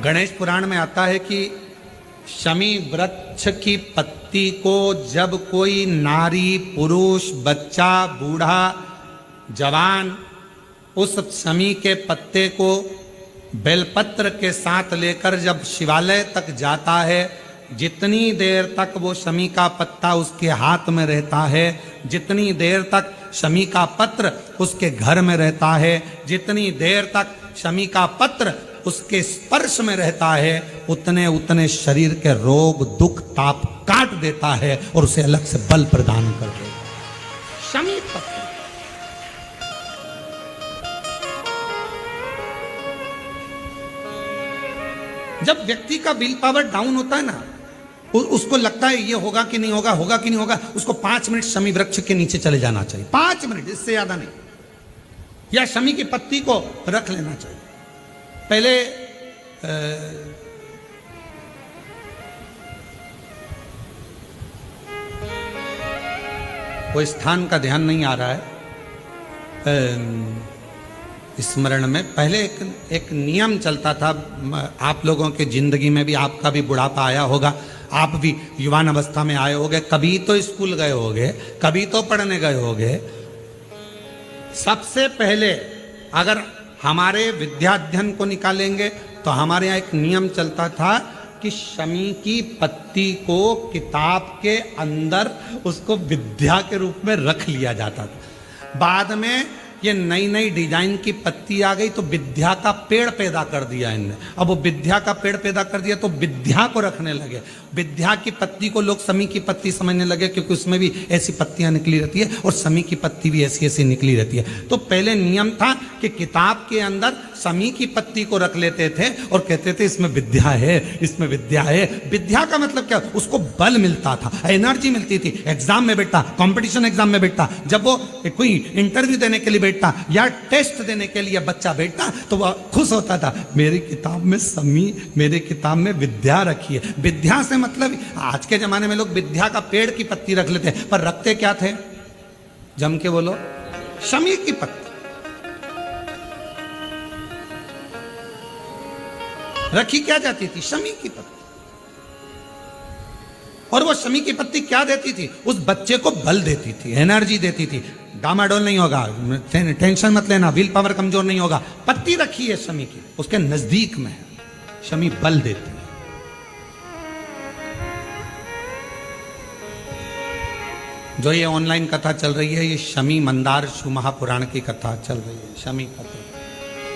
गणेश पुराण में आता है कि शमी वृक्ष की पत्ती को जब कोई नारी, पुरुष, बच्चा, बूढ़ा, जवान उस शमी के पत्ते को बेलपत्र के साथ लेकर जब शिवालय तक जाता है, जितनी देर तक वो शमी का पत्ता उसके हाथ में रहता है, जितनी देर तक शमी का पत्र उसके घर में रहता है, जितनी देर तक शमी का पत्र उसके स्पर्श में रहता है, उतने उतने शरीर के रोग, दुख, ताप काट देता है और उसे अलग से बल प्रदान कर देगा। शमी पत्र जब व्यक्ति का विल पावर डाउन होता है ना, उसको लगता है ये होगा कि नहीं होगा, होगा कि नहीं होगा, उसको 5 मिनट शमी वृक्ष के नीचे चले जाना चाहिए। 5 मिनट, इससे ज्यादा नहीं। या शमी की पत्ती को रख लेना चाहिए। पहले वो स्थान का ध्यान नहीं आ रहा है स्मरण में। पहले एक नियम चलता था, आप लोगों के जिंदगी में भी, आपका भी बुढ़ापा आया होगा, आप भी युवान अवस्था में आए होंगे, कभी तो स्कूल गए होंगे, कभी तो पढ़ने गए होंगे। सबसे पहले अगर हमारे विद्याध्ययन को निकालेंगे तो हमारे यहाँ एक नियम चलता था कि शमी की पत्ती को किताब के अंदर उसको विद्या के रूप में रख लिया जाता था। बाद में ये नई नई डिजाइन की पत्ती आ गई तो विद्या का पेड़ पैदा कर दिया इनने। अब वो विद्या का पेड़ पैदा कर दिया तो विद्या को रखने लगे। विद्या की पत्ती को लोग शमी की पत्ती समझने लगे, क्योंकि उसमें भी ऐसी पत्तियां निकली रहती है और शमी की पत्ती भी ऐसी ऐसी निकली रहती है। तो पहले नियम था कि किताब के अंदर शमी की पत्ती को रख लेते थे और कहते थे इसमें विद्या है, इसमें विद्या है। विद्या का मतलब क्या? उसको बल मिलता था, एनर्जी मिलती थी। एग्जाम में बैठता, कंपटीशन एग्जाम में बैठता, जब वो कोई इंटरव्यू देने के लिए बैठता या टेस्ट देने के लिए बच्चा बैठता तो वह खुश होता था, मेरी किताब में शमी, मेरे किताब में विद्या रखी है। विद्या से मतलब आज के जमाने में लोग विद्या का पेड़ की पत्ती रख लेते हैं, पर रखते क्या थे? जम के बोलो, शमी की पत्ती। रखी क्या जाती थी? शमी की पत्ती। और वो शमी की पत्ती क्या देती थी? उस बच्चे को बल देती थी, एनर्जी देती थी। डामाडोल नहीं होगा, टेंशन मत लेना, विल पावर कमजोर नहीं होगा। पत्ती रखी है शमी की, उसके नजदीक में है, शमी बल देती है। जो ये ऑनलाइन कथा चल रही है, ये शमी मंदार शिव महापुराण की कथा चल रही है, शमी कथा।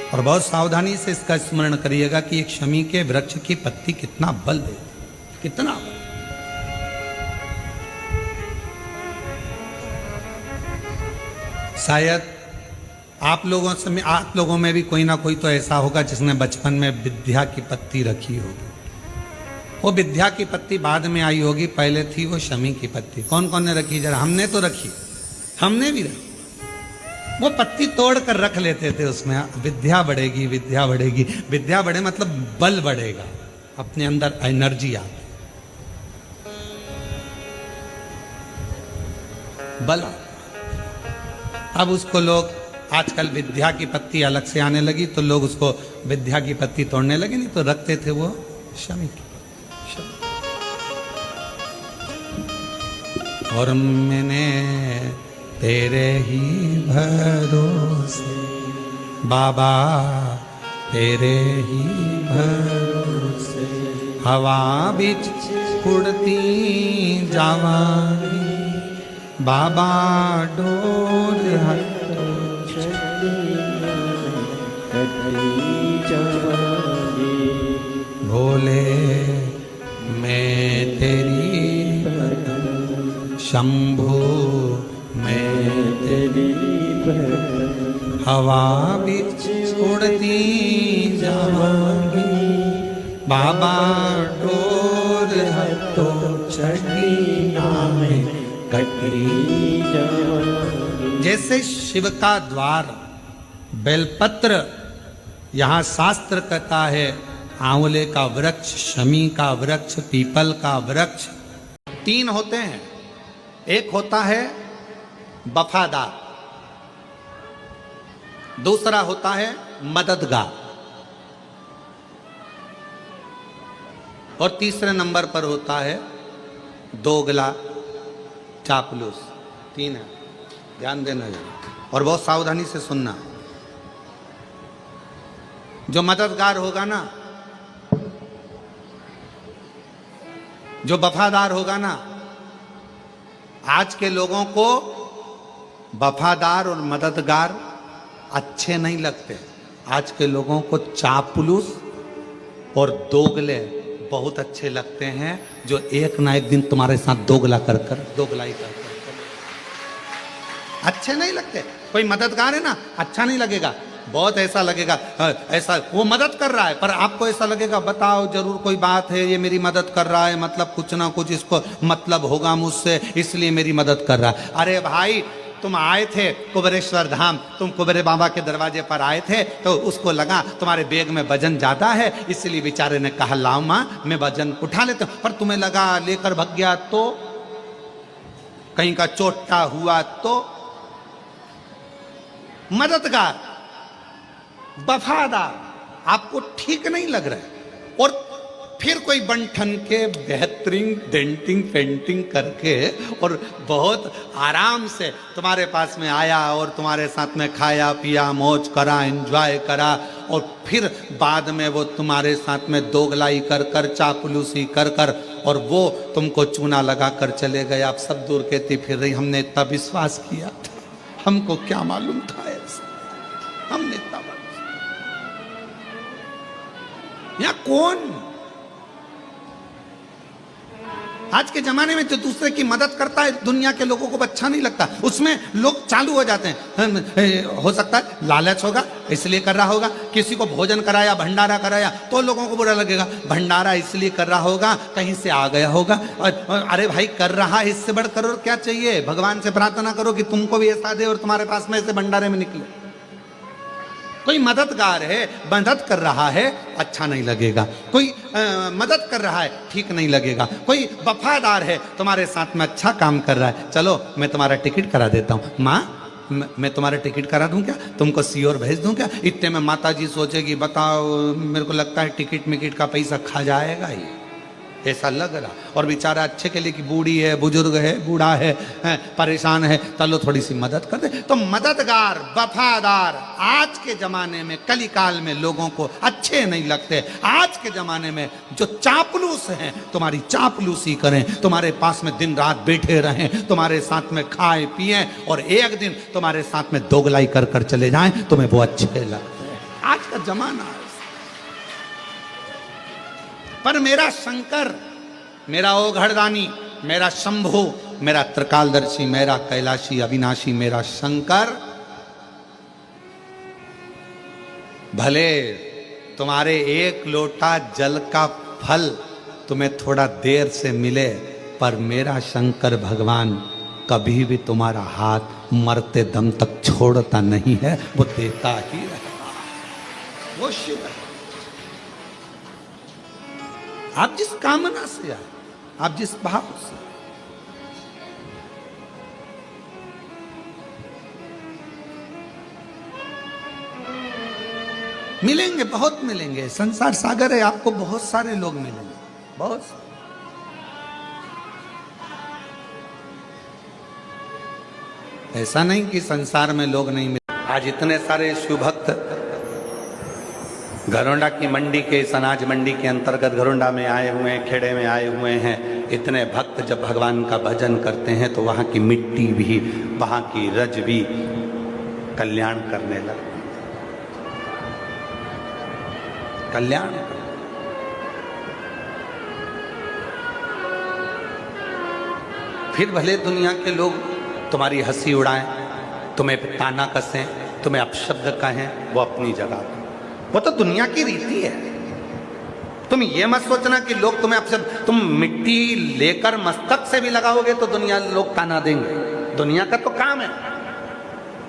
और बहुत सावधानी से इसका स्मरण करिएगा कि एक शमी के वृक्ष की पत्ती कितना बल देती है, कितना बल। शायद आप लोगों में भी कोई ना कोई तो ऐसा होगा जिसने बचपन में विद्या की पत्ती रखी होगी। वो विद्या की पत्ती बाद में आई होगी, पहले थी वो शमी की पत्ती। कौन कौन ने रखी? जरा हमने तो रखी, हमने भी रखी। वो पत्ती तोड़ कर रख लेते थे, उसमें विद्या बढ़ेगी, विद्या बढ़ेगी। विद्या बढ़े मतलब बल बढ़ेगा, अपने अंदर एनर्जी आती, बल। अब उसको लोग आजकल विद्या की पत्ती अलग से आने लगी तो लोग उसको विद्या की पत्ती तोड़ने लगे, नहीं तो रखते थे वो शमी की। और मैंने तेरे ही भरोसे बाबा, तेरे ही भरोसे हवा बिच उड़ती जावांगी बाबा, डोर हटो भोले, मैं तेरी शंभो, मैं तेरी हवा बिच उड़ती जावांगी बाबा, डोर हटो छड़ी नामे कटी जावांगी। जैसे शिव का द्वार बेलपत्र, यहाँ शास्त्र कहता है आंवले का वृक्ष, शमी का वृक्ष, पीपल का वृक्ष। 3 होते हैं। एक होता है वफादार, दूसरा होता है मददगार, और तीसरे नंबर पर होता है दोगला, चापलूस। 3 है, ध्यान देना जरा और बहुत सावधानी से सुनना। जो मददगार होगा ना, जो वफादार होगा ना, आज के लोगों को वफादार और मददगार अच्छे नहीं लगते। आज के लोगों को चापलूस और दोगले बहुत अच्छे लगते हैं, जो एक ना एक दिन तुम्हारे साथ दोगलाई कर अच्छे नहीं लगते। कोई मददगार है ना, अच्छा नहीं लगेगा, बहुत ऐसा लगेगा ऐसा वो मदद कर रहा है, पर आपको ऐसा लगेगा बताओ जरूर कोई बात है, ये मेरी मदद कर रहा है, मतलब कुछ ना कुछ इसको मतलब होगा मुझसे, इसलिए मेरी मदद कर रहा है। अरे भाई, तुम आए थे कुबेरेश्वर धाम, तुम कुबेरे बाबा के दरवाजे पर आए थे, तो उसको लगा तुम्हारे बैग में वजन ज्यादा है, इसलिए बेचारे ने कहा लाओ माँ मैं वजन उठा लेता हूं। पर तुम्हें लगा लेकर भाग गया तो, कहीं का चोटा हुआ तो। मददगार, वफादार आपको ठीक नहीं लग रहा है, और फिर कोई बंठन के बेहतरीन डेंटिंग पेंटिंग करके और बहुत आराम से तुम्हारे पास में आया और तुम्हारे साथ में खाया पिया, मौज करा, एंजॉय करा, और फिर बाद में वो तुम्हारे साथ में दोगलाई कर कर, चापलूसी कर कर, और वो तुमको चूना लगा कर चले गए। आप सब दूर कहती फिर रही हमने इतना विश्वास किया था, हमको क्या मालूम था ऐसा, हमने इतना या कौन। आज के जमाने में जो दूसरे की मदद करता है दुनिया के लोगों को अच्छा नहीं लगता, उसमें लोग चालू हो जाते हैं। हो सकता है लालच होगा इसलिए कर रहा होगा, किसी को भोजन कराया, भंडारा कराया तो लोगों को बुरा लगेगा, भंडारा इसलिए कर रहा होगा, कहीं से आ गया होगा। और अरे भाई कर रहा है, इससे बढ़कर और क्या चाहिए। भगवान से प्रार्थना करो कि तुमको भी ऐसा दे और तुम्हारे पास में ऐसे भंडारे में निकले। कोई मददगार है, मदद कर रहा है, अच्छा नहीं लगेगा। कोई मदद कर रहा है, ठीक नहीं लगेगा। कोई वफादार है, तुम्हारे साथ में अच्छा काम कर रहा है, चलो मैं तुम्हारा टिकट करा देता हूँ, माँ मैं तुम्हारा टिकट करा दूं क्या, तुमको सीओर भेज दूं क्या। इतने में माता जी सोचेगी बताओ मेरे को लगता है टिकट मिकट का पैसा खा जाएगा ही, ऐसा लग रहा। और बेचारा अच्छे के लिए कि बूढ़ी है, बुजुर्ग है, बूढ़ा है, परेशान है, चलो थोड़ी सी मदद कर दे। तो मददगार, वफादार आज के जमाने में, कलिकाल में लोगों को अच्छे नहीं लगते। आज के जमाने में जो चापलूस हैं, तुम्हारी चापलूसी करें, तुम्हारे पास में दिन रात बैठे रहें, तुम्हारे साथ में खाए पिए, और एक दिन तुम्हारे साथ में दोगलाई कर कर चले जाएं, तुम्हें वो अच्छे लगते हैं। आज का जमाना है। पर मेरा शंकर, मेरा ओघड़दानी, मेरा शंभु, मेरा त्रिकालदर्शी, मेरा कैलाशी अविनाशी, मेरा शंकर भले तुम्हारे एक लोटा जल का फल तुम्हें थोड़ा देर से मिले, पर मेरा शंकर भगवान कभी भी तुम्हारा हाथ मरते दम तक छोड़ता नहीं है, वो देता ही रहेगा। वो शिव है। आप जिस कामना से आए, आप जिस भाव से, मिलेंगे, बहुत मिलेंगे। संसार सागर है, आपको बहुत सारे लोग मिलेंगे, बहुत सारे। ऐसा नहीं कि संसार में लोग नहीं मिले। आज इतने सारे शिव भक्त घरोंडा की मंडी के, इस अनाज मंडी के अंतर्गत घरोंडा में आए हुए हैं, खेड़े में आए हुए हैं। इतने भक्त जब भगवान का भजन करते हैं तो वहाँ की मिट्टी भी, वहाँ की रज भी कल्याण करने लगती, कल्याण। फिर भले दुनिया के लोग तुम्हारी हंसी उड़ाएं, तुम्हें ताना कसें, तुम्हें अपशब्द कहें, वो अपनी जगह, वो तो दुनिया की रीति है। तुम ये मत सोचना कि लोग तुम्हें अपशब्द, तुम मिट्टी लेकर मस्तक से भी लगाओगे तो दुनिया लोग ताना देंगे। दुनिया का तो काम है,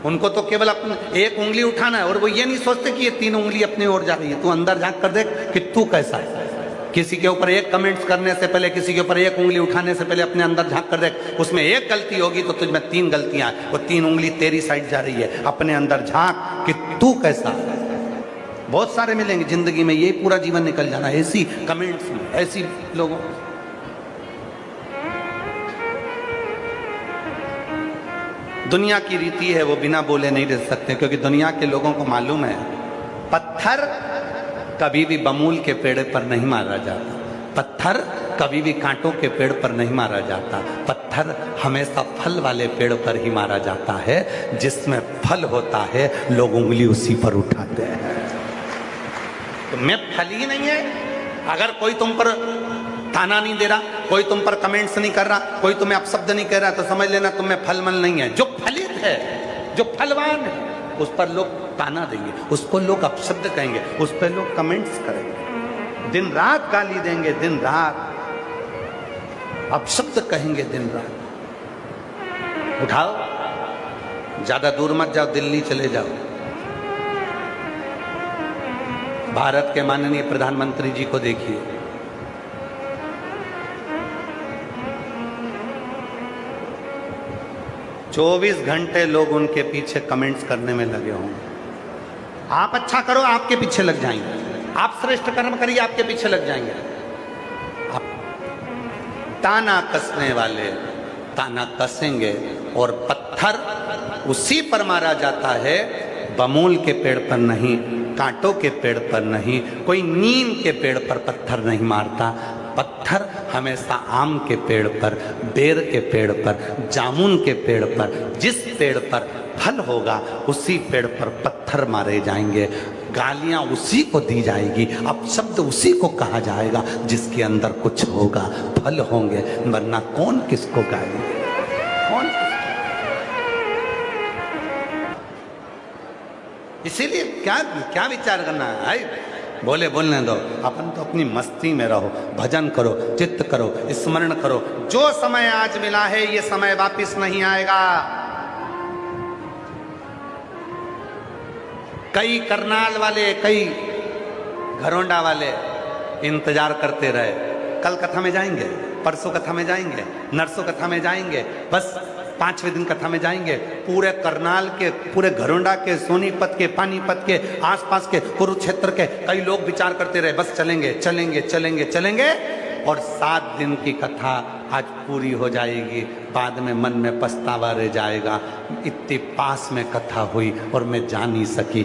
उनको तो केवल अपनी एक उंगली उठाना है, और वो ये नहीं सोचते कि ये 3 उंगली अपनी ओर जा रही है। तू अंदर झांक कर देख कि तू कैसा है। किसी के ऊपर एक कमेंट्स करने से पहले, किसी के ऊपर एक उंगली उठाने से पहले अपने अंदर झांक कर देख। उसमें एक गलती होगी तो तुझमें 3 गलतियां, वो 3 उंगली तेरी साइड जा रही है। अपने अंदर झांक कि तू कैसा है। बहुत सारे मिलेंगे जिंदगी में, ये पूरा जीवन निकल जाना ऐसी कमेंट्स में, ऐसी लोगों। दुनिया की रीति है वो बिना बोले नहीं रह सकते, क्योंकि दुनिया के लोगों को मालूम है पत्थर कभी भी बमूल के पेड़ पर नहीं मारा जाता, पत्थर कभी भी कांटों के पेड़ पर नहीं मारा जाता, पत्थर हमेशा फल वाले पेड़ पर ही मारा जाता है। जिसमें फल होता है लोग उंगली उसी पर उठाते हैं। तो मैं फल ही नहीं है। अगर कोई तुम पर ताना नहीं दे रहा, कोई तुम पर कमेंट्स नहीं कर रहा, कोई तुम्हें अपशब्द नहीं कह रहा, तो समझ लेना तुम में फल मल नहीं है। जो फलित है, जो फलवान है, उस पर लोग ताना देंगे, उसको लोग अपशब्द कहेंगे, उस पर लोग कमेंट्स करेंगे, दिन रात गाली देंगे, दिन रात अपशब्द कहेंगे, दिन रात। उठाओ, ज्यादा दूर मत जाओ, दिल्ली चले जाओ, भारत के माननीय प्रधानमंत्री जी को देखिए। चौबीस घंटे लोग उनके पीछे कमेंट्स करने में लगे होंगे। आप अच्छा करो, आपके पीछे लग जाएंगे, आप श्रेष्ठ कर्म करिए, आपके पीछे लग जाएंगे। आप ताना कसने वाले ताना कसेंगे, और पत्थर उसी पर मारा जाता है, बमूल के पेड़ पर नहीं, कांटों के पेड़ पर नहीं, कोई नीम के पेड़ पर पत्थर नहीं मारता। पत्थर हमेशा आम के पेड़ पर, बेर के पेड़ पर, जामुन के पेड़ पर, जिस पेड़ पर फल होगा उसी पेड़ पर पत्थर मारे जाएंगे, गालियां उसी को दी जाएगी, अपशब्द उसी को कहा जाएगा जिसके अंदर कुछ होगा, फल होंगे, वरना कौन किसको गाली देगा, कौन। इसीलिए क्या क्या विचार करना है, बोले बोलने दो, अपन तो अपनी मस्ती में रहो, भजन करो, चित्त करो, स्मरण करो। जो समय आज मिला है ये समय वापस नहीं आएगा। कई करनाल वाले, कई घरोंडा वाले इंतजार करते रहे, कल कथा में जाएंगे, परसों कथा में जाएंगे, नरसों कथा में जाएंगे, बस 5वें दिन कथा में जाएंगे। पूरे करनाल के, पूरे घरोंडा के, सोनीपत के, पानीपत के, आसपास के, कुरुक्षेत्र के कई लोग विचार करते रहे, बस चलेंगे चलेंगे चलेंगे चलेंगे, और 7 दिन की कथा आज पूरी हो जाएगी। बाद में मन में पछतावा रह जाएगा, इतनी पास में कथा हुई और मैं जा नहीं सकी।